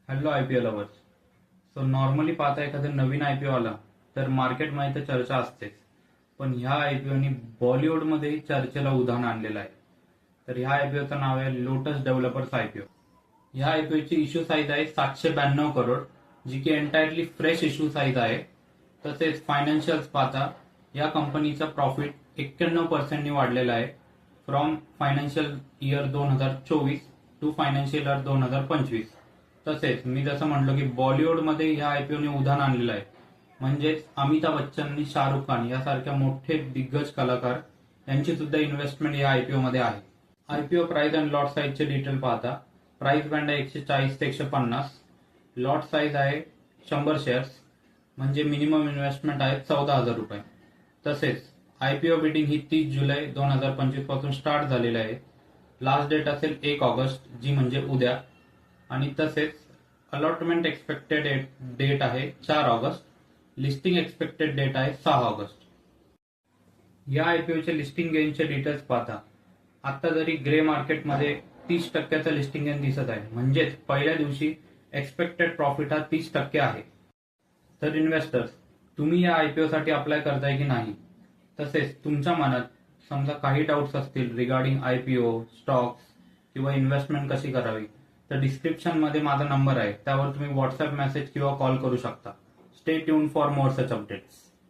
Hello IPO lovers. So normally पाहता एखादा नवीन IPO आला तर मार्केटमध्ये तर चर्चा असतेच, पण ह्या आयपीओनी बॉलिवूडमध्येही चर्चेला उधाण आणलेलं आहे. तर ह्या आयपीओचं नाव आहे लोटस डेव्हलपर्स आयपीओ. ह्या आयपीओची इश्यू साईज आहे 792 करोड, जी की एंटायरली फ्रेश इश्यू साईज आहे. तसेच फायनान्शियल्स पाहता या कंपनीचा प्रॉफिट 91% वाढलेला आहे from financial year 2024 to financial year 2025. तसेच मी जसं म्हटलं की बॉलिवूडमध्ये ह्या आयपीओने उधाण आणलेलं आहे, म्हणजेच अमिताभ बच्चन आणि शाहरुख खान यासारख्या मोठे दिग्गज कलाकार यांची सुद्धा इन्व्हेस्टमेंट या आयपीओ मध्ये आहे. आयपीओ प्राइस अँड लॉट साईजचे डिटेल पाहता प्राइस बँड आहे 140 ते 150. लॉट साईज आहे 100 शेअर्स, म्हणजे मिनिमम इन्व्हेस्टमेंट आहे 14,000 रुपये. तसेच आयपीओ बिडिंग ही 30 जुलै 2025 पासून स्टार्ट झालेली आहे. लास्ट डेट असेल 1 ऑगस्ट, जी म्हणजे उद्या. आणि तसेच अलॉटमेंट एक्सपेक्टेड डेट आहे 4 ऑगस्ट. लिस्टिंग एक्सपेक्टेड डेट आहे 6 ऑगस्ट. या आयपीओच्या लिस्टिंग गेनचे डिटेल्स पाहता आता जरी ग्रे मार्केटमध्ये 30% लिस्टिंग गेन दिसत आहे, म्हणजेच पहिल्या दिवशी एक्सपेक्टेड प्रॉफिट हा 30% आहे. तर इन्व्हेस्टर्स, तुम्ही या आयपीओ साठी अप्लाय करताय की नाही? तसेच तुमच्या मनात समजा काही डाऊट्स असतील रिगार्डिंग आयपीओ, स्टॉक्स किंवा इन्व्हेस्टमेंट कशी करावी, तर डिस्क्रिप्शन मध्ये माझा नंबर आहे, त्यावर तुम्ही व्हॉट्सअप मेसेज किंवा कॉल करू शकता. Stay tune for more such updates.